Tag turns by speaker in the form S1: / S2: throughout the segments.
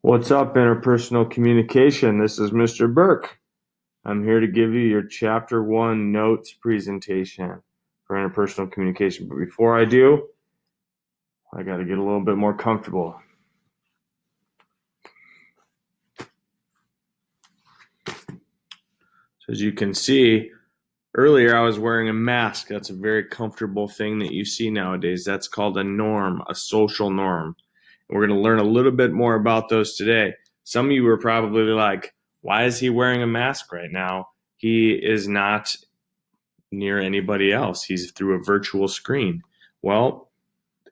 S1: What's up, interpersonal communication? This is Mr. Burke. I'm here to give you your Chapter 1 notes presentation for interpersonal communication. But before I do, I got to get a little bit more comfortable. So as you can see, earlier I was wearing a mask. That's a very comfortable thing that you see nowadays. That's called a norm, a social norm. We're going to learn a little bit more about those today. Some of you are probably like, why is he wearing a mask right now? He is not near anybody else. He's through a virtual screen. Well,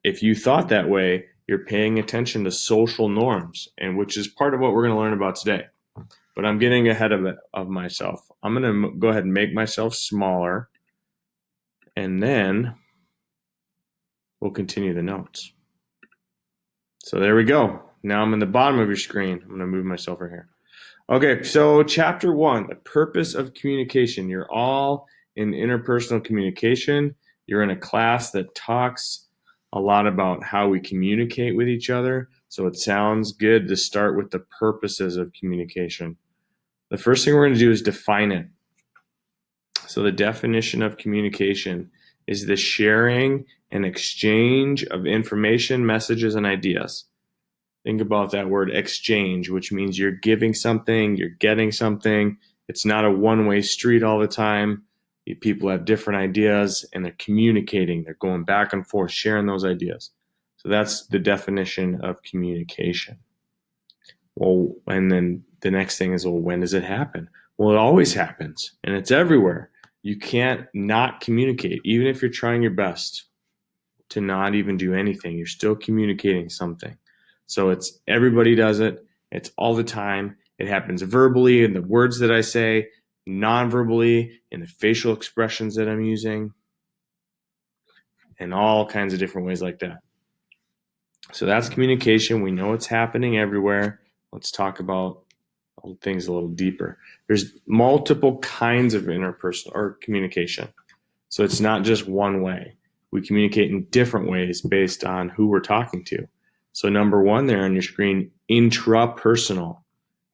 S1: if you thought that way, you're paying attention to social norms, and which is part of what we're going to learn about today. But I'm getting ahead of myself. I'm going to go ahead and make myself smaller, and then we'll continue the notes. So there we go. Now I'm in the bottom of your screen. I'm going to move myself right here. Okay, so Chapter 1, the purpose of communication. You're all in interpersonal communication. You're in a class that talks a lot about how we communicate with each other. So it sounds good to start with the purposes of communication. The first thing we're going to do is define it. So the definition of communication is the sharing and exchange of information, messages, and ideas. Think about that word exchange, which means you're giving something, you're getting something. It's not a one-way street all the time. People have different ideas and they're communicating. They're going back and forth, sharing those ideas. So that's the definition of communication. Well, and then the next thing is, well, when does it happen? Well, it always happens, and it's everywhere. You can't not communicate, even if you're trying your best to not even do anything. You're still communicating something. So it's everybody does it. It's all the time. It happens verbally in the words that I say, non-verbally in the facial expressions that I'm using, and all kinds of different ways like that. So that's communication. We know it's happening everywhere. Let's talk about things a little deeper. There's multiple kinds of interpersonal or communication. So it's not just one way. We communicate in different ways based on who we're talking to. So number one there on your screen, intrapersonal.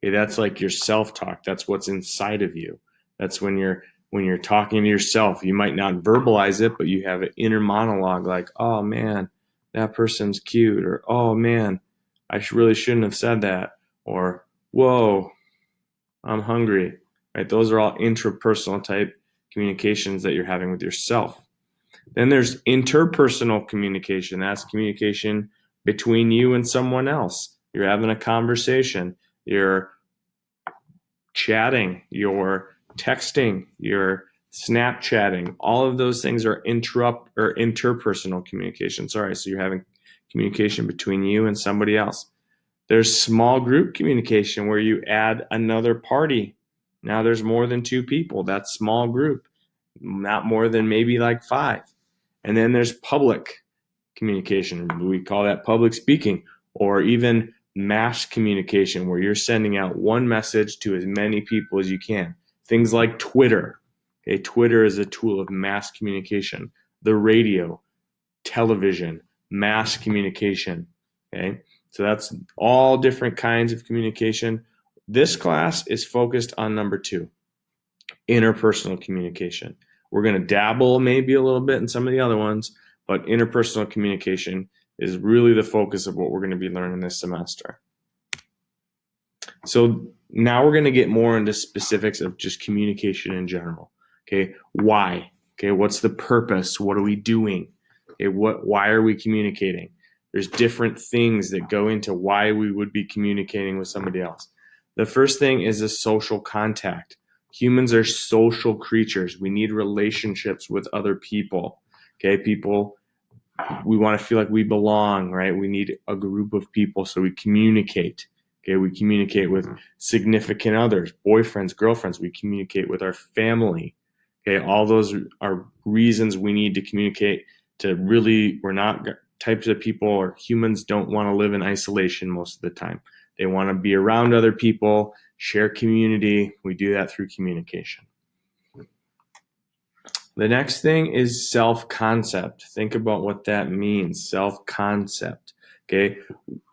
S1: Okay, that's like your self-talk. That's what's inside of you. That's when you're talking to yourself. You might not verbalize it, but you have an inner monologue like, oh man, that person's cute, or oh man, I really shouldn't have said that, or whoa, I'm hungry. Right? Those are all intrapersonal type communications that you're having with yourself. Then there's interpersonal communication. That's communication between you and someone else. You're having a conversation. You're chatting. You're texting. You're Snapchatting. All of those things are interpersonal communication. Sorry, so you're having communication between you and somebody else. There's small group communication where you add another party. Now there's more than two people. That's small group, not more than maybe like 5. And then there's public communication. We call that public speaking, or even mass communication, where you're sending out one message to as many people as you can. Things like Twitter. Okay, Twitter is a tool of mass communication. The radio, television, mass communication. Okay, so that's all different kinds of communication. This class is focused on number 2, interpersonal communication. We're going to dabble maybe a little bit in some of the other ones, but interpersonal communication is really the focus of what we're going to be learning this semester. So now we're going to get more into specifics of just communication in general. Okay, why? Okay, what's the purpose? What are we doing? Okay, why are we communicating? There's different things that go into why we would be communicating with somebody else. The first thing is a social contact. Humans are social creatures. We need relationships with other people. Okay, we want to feel like we belong, right? We need a group of people, so we communicate. Okay, we communicate with significant others, boyfriends, girlfriends. We communicate with our family. Okay, all those are reasons we need to communicate. We're not types of people, or humans don't want to live in isolation most of the time. They want to be around other people, share community. We do that through communication. The next thing is self-concept. Think about what that means, self-concept. Okay,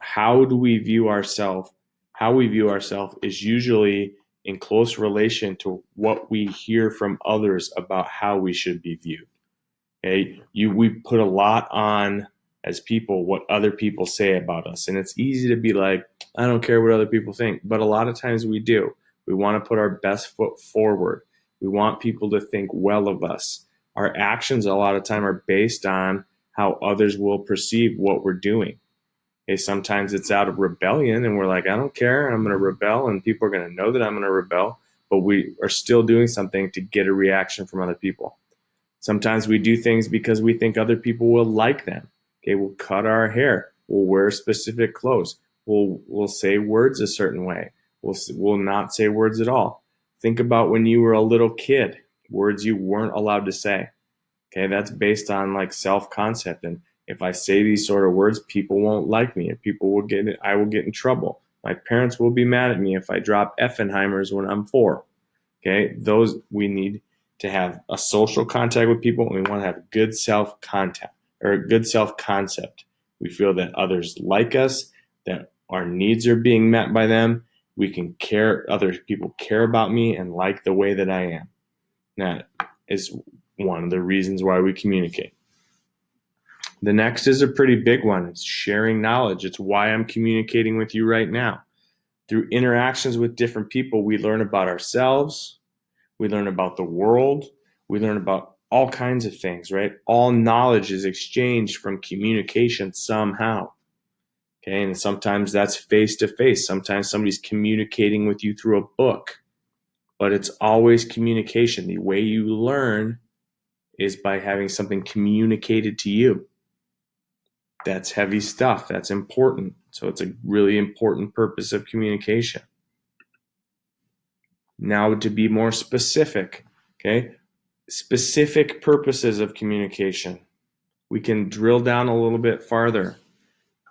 S1: how do we view ourselves how we view ourselves is usually in close relation to what we hear from others about how we should be viewed. Okay, we put a lot on as people what other people say about us, and it's easy to be like, I don't care what other people think, but a lot of times we do. We want to put our best foot forward. We want people to think well of us. Our actions a lot of time are based on how others will perceive what we're doing. Okay, sometimes it's out of rebellion, and we're like, I don't care, I'm going to rebel, and people are going to know that I'm going to rebel, but we are still doing something to get a reaction from other people. Sometimes we do things because we think other people will like them. Okay, we'll cut our hair, we'll wear specific clothes, we'll say words a certain way, we'll not say words at all. Think about when you were a little kid, words you weren't allowed to say. Okay, that's based on like self-concept, and if I say these sort of words, people won't like me, and I will get in trouble. My parents will be mad at me if I drop Effenheimers when I'm 4. Okay, those we need to have a social contact with people, and we want to have good self-contact or a good self-concept. We feel that others like us, that our needs are being met by them. We can care, other people care about me and like the way that I am. That is one of the reasons why we communicate. The next is a pretty big one. It's sharing knowledge. It's why I'm communicating with you right now. Through interactions with different people, we learn about ourselves, we learn about the world, we learn about all kinds of things, right? All knowledge is exchanged from communication somehow. Okay, and sometimes that's face to face. Sometimes somebody's communicating with you through a book, but it's always communication. The way you learn is by having something communicated to you. That's heavy stuff. That's important. So it's a really important purpose of communication. Now, to be more specific, okay? Specific purposes of communication. We can drill down a little bit farther.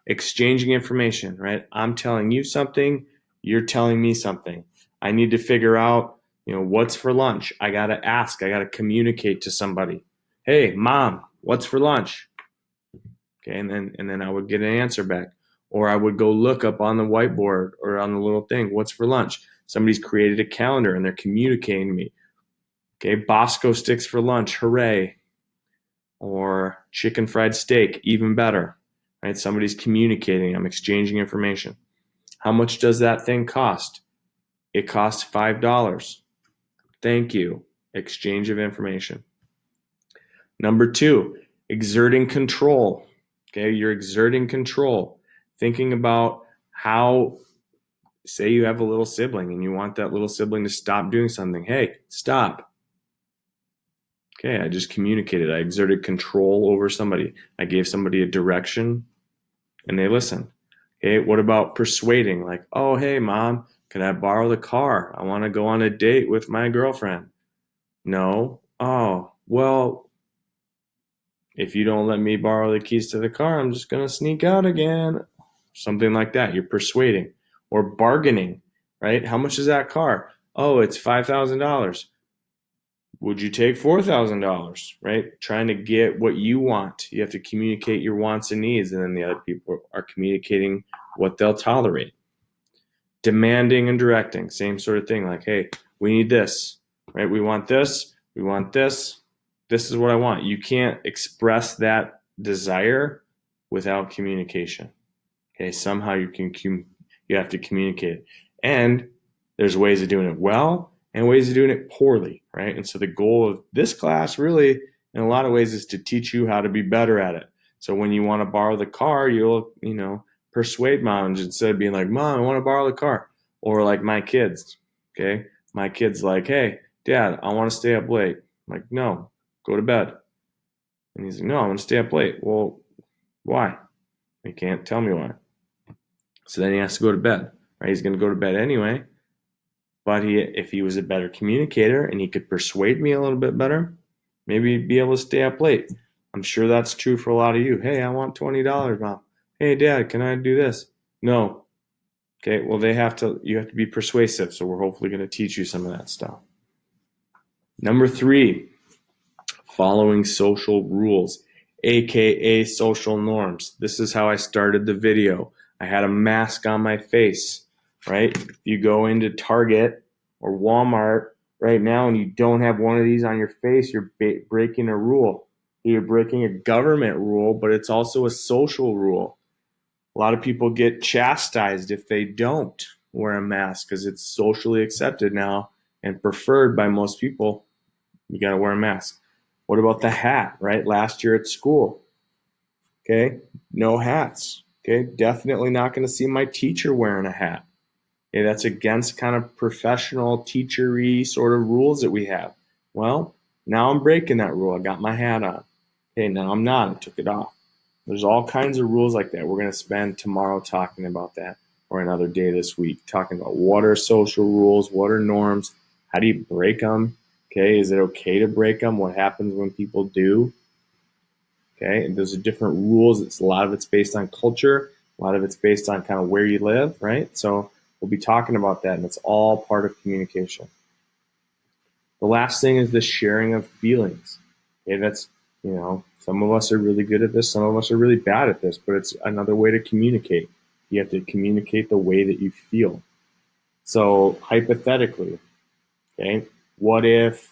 S1: Exchanging information, right? I'm telling you something, you're telling me something. I need to figure out, what's for lunch. I got to ask, I got to communicate to somebody. Hey, mom, what's for lunch? Okay, and then I would get an answer back. Or I would go look up on the whiteboard or on the little thing, what's for lunch? Somebody's created a calendar and they're communicating to me. Okay, Bosco sticks for lunch, hooray. Or chicken fried steak, even better. Right? Somebody's communicating, I'm exchanging information. How much does that thing cost? It costs $5. Thank you. Exchange of information. Number 2, exerting control. Okay, you're exerting control. Thinking about how, say you have a little sibling and you want that little sibling to stop doing something. Hey, stop. Okay, I just communicated. I exerted control over somebody. I gave somebody a direction and they listened. Okay, what about persuading? Like, oh, hey, mom, can I borrow the car? I want to go on a date with my girlfriend. No. Oh, well, if you don't let me borrow the keys to the car, I'm just going to sneak out again. Something like that. You're persuading. Or bargaining, right? How much is that car? Oh, it's $5,000. Would you take $4,000, right? Trying to get what you want. You have to communicate your wants and needs, and then the other people are communicating what they'll tolerate. Demanding and directing, same sort of thing. Like, hey, we need this, right? We want this. We want this. This is what I want. You can't express that desire without communication. Okay, somehow you have to communicate. And there's ways of doing it well and ways of doing it poorly, right? And so the goal of this class really, in a lot of ways, is to teach you how to be better at it. So when you want to borrow the car, you'll, persuade moms instead of being like, Mom, I want to borrow the car. Or like my kids, okay? My kid's like, hey, Dad, I want to stay up late. I'm like, no, go to bed. And he's like, no, I want to stay up late. Well, why? He can't tell me why. So then he has to go to bed, right? He's going to go to bed anyway. But if he was a better communicator and he could persuade me a little bit better, maybe he'd be able to stay up late. I'm sure that's true for a lot of you. Hey, I want $20, Mom. Hey, Dad, can I do this? No. Okay, well, you have to be persuasive. So we're hopefully going to teach you some of that stuff. Number 3, following social rules, aka social norms. This is how I started the video. I had a mask on my face right? If you go into Target or Walmart right now and you don't have one of these on your face, you're breaking a rule. You're breaking a government rule, but it's also a social rule. A lot of people get chastised if they don't wear a mask because it's socially accepted now and preferred by most people. You got to wear a mask. What about the hat, right? Last year at school, okay, no hats. Okay, definitely not going to see my teacher wearing a hat. Okay, that's against kind of professional teachery sort of rules that we have. Well, now I'm breaking that rule. I got my hat on. Okay, now I'm not. I took it off. There's all kinds of rules like that. We're going to spend tomorrow talking about that, or another day this week, talking about what are social rules, what are norms, how do you break them? Okay, is it okay to break them? What happens when people do? Okay, and those are different rules. It's a lot of it's based on culture, a lot of it's based on kind of where you live, right? So we'll be talking about that, and it's all part of communication. The last thing is the sharing of feelings. Okay, that's, some of us are really good at this, some of us are really bad at this, but it's another way to communicate. You have to communicate the way that you feel. So hypothetically, okay, what if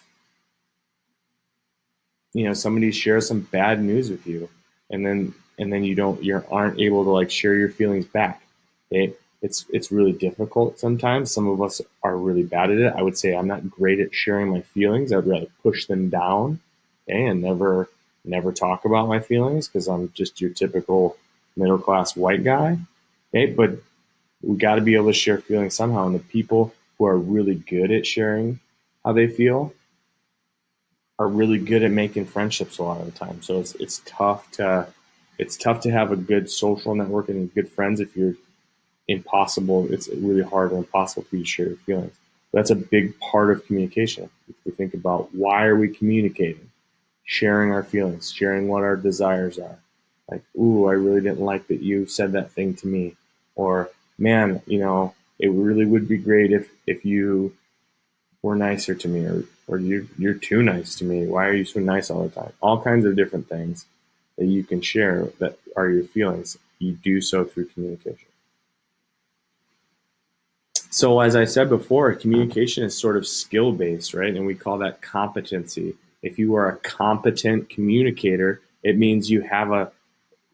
S1: somebody shares some bad news with you, and then you aren't able to like share your feelings back. Okay, it's really difficult sometimes. Some of us are really bad at it. I would say I'm not great at sharing my feelings. I'd rather push them down, okay, and never talk about my feelings because I'm just your typical middle class white guy. Okay, but we got to be able to share feelings somehow, and the people who are really good at sharing how they feel are really good at making friendships a lot of the time. So it's tough to have a good social network and good friends if you're impossible. It's really hard or impossible for you to share your feelings. That's a big part of communication. If we think about why are we communicating, sharing our feelings, sharing what our desires are. Like, ooh, I really didn't like that you said that thing to me, or man, it really would be great if you were nicer to me, or you're too nice to me. Why are you so nice all the time? All kinds of different things that you can share that are your feelings. You do so through communication. So as I said before, communication is sort of skill based, right? And we call that competency. If you are a competent communicator, it means you have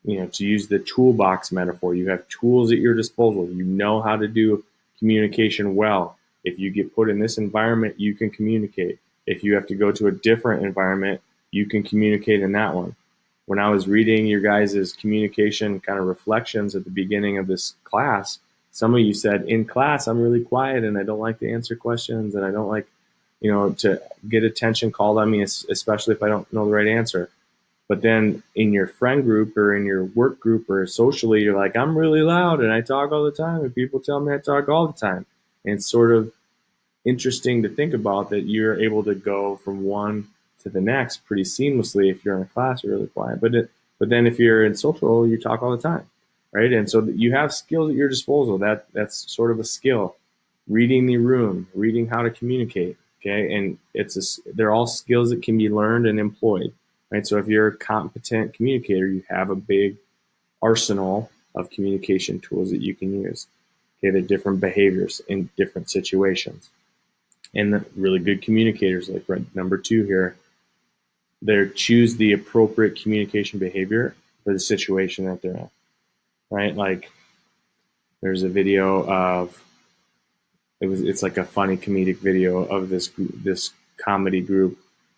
S1: to use the toolbox metaphor, you have tools at your disposal. You know how to do communication well. If you get put in this environment, you can communicate. If you have to go to a different environment, you can communicate in that one. When I was reading your guys' communication kind of reflections at the beginning of this class, some of you said, in class, I'm really quiet and I don't like to answer questions and I don't like, to get attention called on me, especially if I don't know the right answer. But then in your friend group or in your work group or socially, you're like, I'm really loud and I talk all the time and people tell me I talk all the time. And it's sort of interesting to think about that you're able to go from one to the next pretty seamlessly. If you're in a class, you're really quiet. But then if you're in social, you talk all the time, right? And so you have skills at your disposal. That's sort of a skill. Reading the room, reading how to communicate, okay? And they're all skills that can be learned and employed, right? So if you're a competent communicator, you have a big arsenal of communication tools that you can use. Okay, the different behaviors in different situations. And the really good communicators, like number 2 here, they choose the appropriate communication behavior for the situation that they're in, right? Like there's a video of it's like a funny comedic video of this comedy group,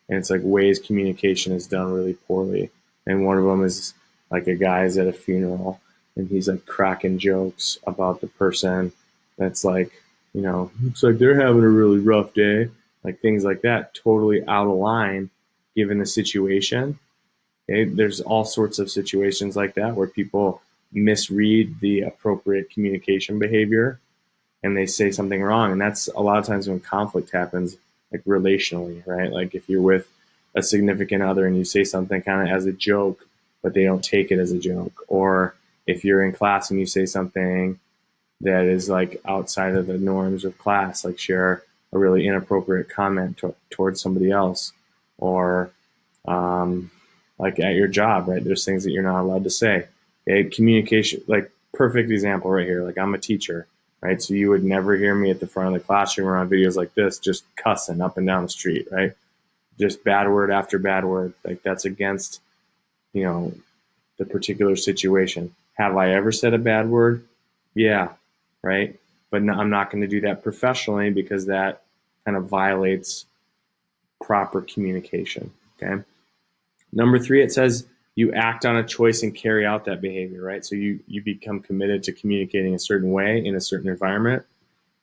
S1: and it's like ways communication is done really poorly. And one of them is like a guy's at a funeral and he's like cracking jokes about the person that's like, looks like they're having a really rough day, like things like that, totally out of line given the situation. Okay, there's all sorts of situations like that where people misread the appropriate communication behavior and they say something wrong. And that's a lot of times when conflict happens, like relationally, right? Like if you're with a significant other and you say something kind of as a joke, but they don't take it as a joke. Or if you're in class and you say something that is like outside of the norms of class, like share a really inappropriate comment towards somebody else, or like at your job, right? There's things that you're not allowed to say. Okay? Communication, like perfect example right here. Like I'm a teacher. right? So you would never hear me at the front of the classroom or on videos like this just cussing up and down the street, right? Just bad word after bad word. Like that's against, you know, the particular situation. Have I ever said a bad word? Yeah, right? But no, I'm not going to do that professionally because that kind of violates proper communication. Okay. Number 3, it says you act on a choice and carry out that behavior, right? So you become committed to communicating a certain way in a certain environment.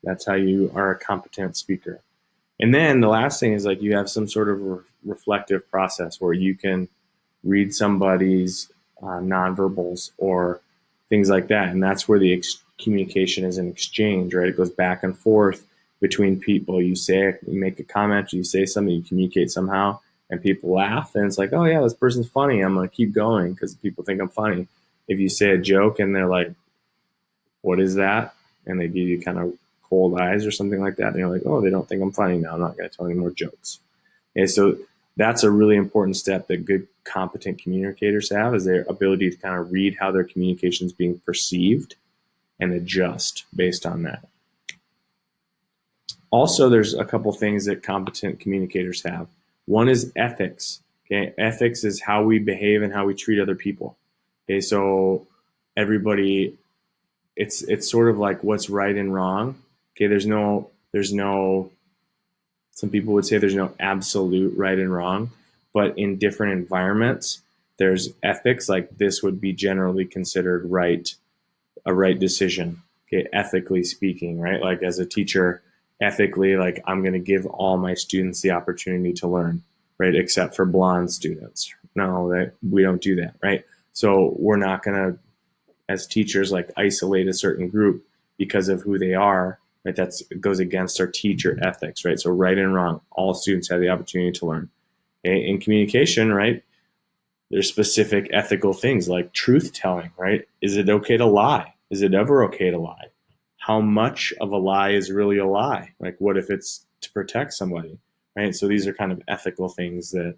S1: That's how you are a competent speaker. And then the last thing is like you have some sort of reflective process where you can read somebody's nonverbals or things like that. And that's where the communication is an exchange, right? It goes back and forth between people. You make a comment, you say something, you communicate somehow, and people laugh. And it's like, oh, yeah, this person's funny. I'm going to keep going because people think I'm funny. If you say a joke and they're like, what is that? And they give you kind of cold eyes or something like that. And you're like, oh, they don't think I'm funny now. I'm not going to tell any more jokes. Okay, so that's a really important step that good, competent communicators have is their ability to kind of read how their communication is being perceived and adjust based on that. Also, there's a couple things that competent communicators have. One is ethics. Okay, ethics is how we behave and how we treat other people. Okay, so everybody, it's sort of like what's right and wrong. Okay, there's no some people would say there's no absolute right and wrong, but in different environments, there's ethics. Like this would be generally considered a right decision, okay, ethically speaking, right? Like as a teacher, ethically, like I'm going to give all my students the opportunity to learn, right? Except for blonde students. No, we don't do that, right? So we're not going to, as teachers, like isolate a certain group because of who they are, right? That goes against our teacher ethics, right? So right and wrong, all students have the opportunity to learn. Okay? In communication, right? There's specific ethical things like truth telling, right? Is it okay to lie? Is it ever okay to lie? How much of a lie is really a lie? Like what if it's to protect somebody, right? So these are kind of ethical things that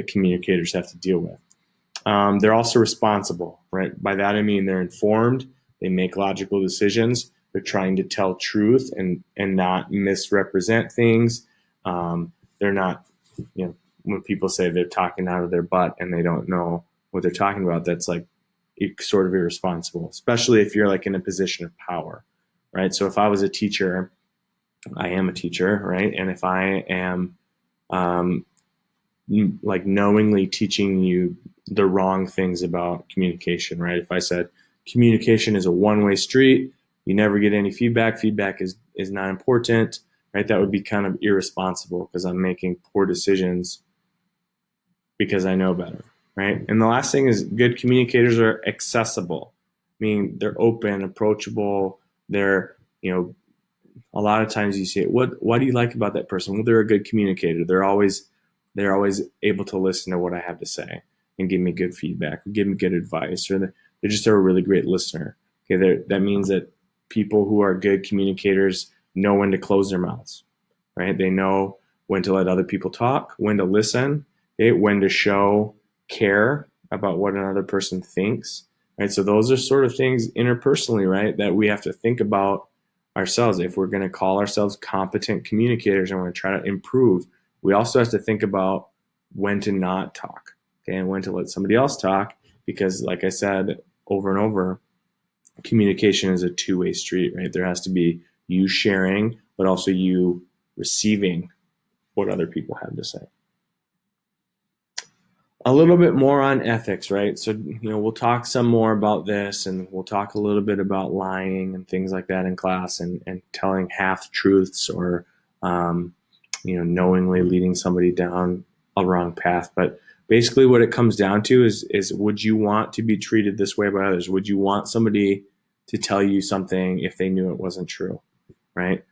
S1: communicators have to deal with. They're also responsible, right? By that I mean they're informed, they make logical decisions, they're trying to tell truth and not misrepresent things. They're not, when people say they're talking out of their butt and they don't know what they're talking about, that's like sort of irresponsible, especially if you're like in a position of power, right? So if I was a teacher, I am a teacher, right? And if I am like knowingly teaching you the wrong things about communication, right? If I said communication is a one-way street, you never get any feedback, feedback is not important, right? That would be kind of irresponsible because I'm making poor decisions because I know better, right? And the last thing is good communicators are accessible, meaning they're open, approachable. They're, a lot of times you say, what do you like about that person? Well, they're a good communicator. They're always able to listen to what I have to say and give me good feedback, or give me good advice, or they're just a really great listener. Okay, that means that people who are good communicators know when to close their mouths, right? They know when to let other people talk, when to listen, okay, when to show care about what another person thinks, right? So those are sort of things interpersonally, right, that we have to think about ourselves. If we're going to call ourselves competent communicators and we're going to try to improve, we also have to think about when to not talk, okay, and when to let somebody else talk, because like I said over and over, communication is a two-way street, right? There has to be you sharing, but also you receiving what other people have to say. A little bit more on ethics, right? So, we'll talk some more about this, and we'll talk a little bit about lying and things like that in class, and telling half truths, or knowingly leading somebody down a wrong path. But basically what it comes down to is would you want to be treated this way by others? Would you want somebody to tell you something if they knew it wasn't true, right?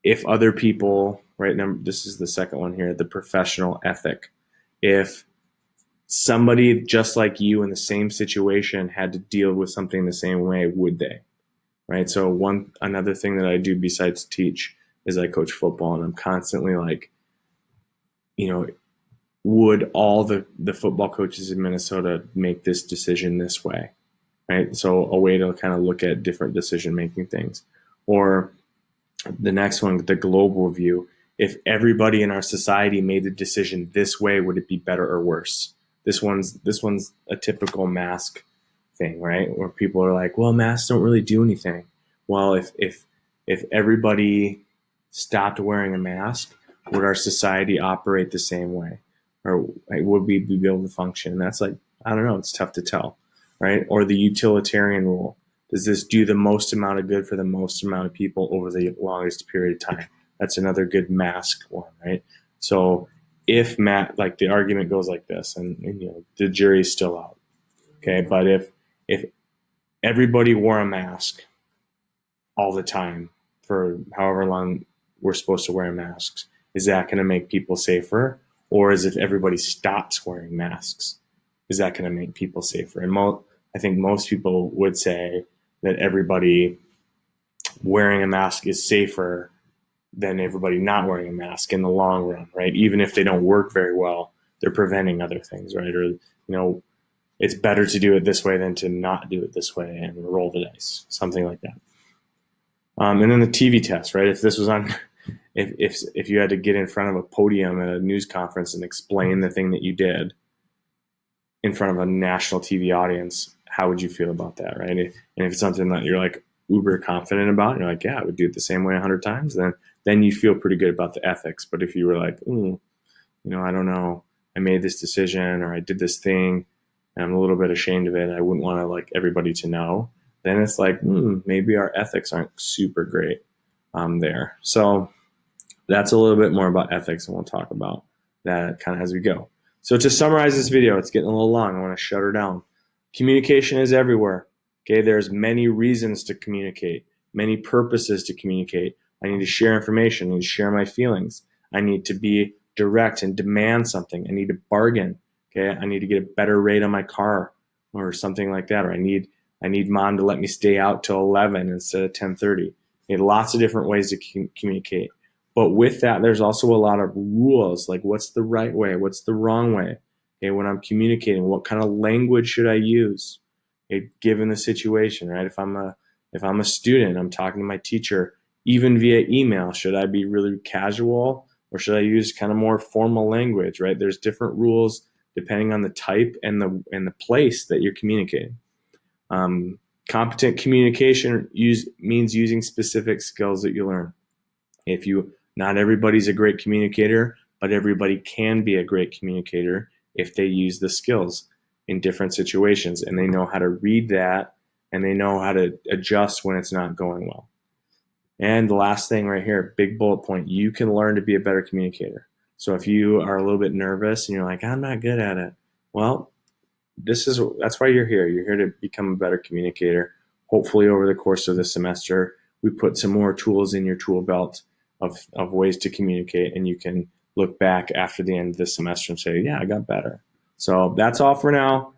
S1: If other people, right, this is the second one here, the professional ethic. If somebody just like you in the same situation had to deal with something the same way, would they? Right? So another thing that I do besides teach is I coach football, and I'm constantly like, would all the football coaches in Minnesota make this decision this way? right? So a way to kind of look at different decision-making things. Or the next one, the global view. If everybody in our society made the decision this way, would it be better or worse? This one's a typical mask thing, right? Where people are like, well, masks don't really do anything. Well, if everybody stopped wearing a mask, would our society operate the same way? Or would we be able to function? And that's like, I don't know, it's tough to tell, right? Or the utilitarian rule. Does this do the most amount of good for the most amount of people over the longest period of time? That's another good mask one, right? So if like the argument goes like this, and the jury's still out, okay, but if everybody wore a mask all the time for however long we're supposed to wear masks, is that going to make people safer? Or is if everybody stops wearing masks, is that going to make people safer? And I think most people would say that everybody wearing a mask is safer than everybody not wearing a mask in the long run, right? Even if they don't work very well, they're preventing other things, right? Or, it's better to do it this way than to not do it this way and roll the dice, something like that. And then the TV test, right? If this was on, if you had to get in front of a podium at a news conference and explain the thing that you did in front of a national TV audience, how would you feel about that, right? And if it's something that you're like uber confident about, and you're like, yeah, I would do it the same way 100 times, then you feel pretty good about the ethics. But if you were like, I don't know, I made this decision or I did this thing and I'm a little bit ashamed of it, I wouldn't want to like everybody to know, then it's like, maybe our ethics aren't super great there. So that's a little bit more about ethics, and we'll talk about that kind of as we go. So to summarize this video, it's getting a little long. I want to shut her down. Communication is everywhere. Okay, there's many reasons to communicate, many purposes to communicate. I need to share information. I need to share my feelings. I need to be direct and demand something. I need to bargain. Okay, I need to get a better rate on my car or something like that. Or I need mom to let me stay out till 11 instead of 10:30. Lots of different ways to communicate. But with that, there's also a lot of rules, like what's the right way, what's the wrong way. Okay, when I'm communicating, what kind of language should I use? Okay, given the situation, right? If I'm a student, I'm talking to my teacher, even via email, should I be really casual or should I use kind of more formal language, right? There's different rules depending on the type and the place that you're communicating. Competent communication means using specific skills that you learn. Not everybody's a great communicator, but everybody can be a great communicator if they use the skills in different situations and they know how to read that and they know how to adjust when it's not going well. And the last thing right here, big bullet point, you can learn to be a better communicator. So if you are a little bit nervous and you're like, I'm not good at it, well, that's why you're here. You're here to become a better communicator. Hopefully over the course of this semester, we put some more tools in your tool belt of ways to communicate, and you can look back after the end of this semester and say, yeah, I got better. So that's all for now.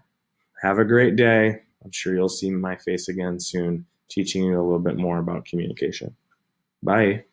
S1: Have a great day. I'm sure you'll see my face again soon, teaching you a little bit more about communication. Bye.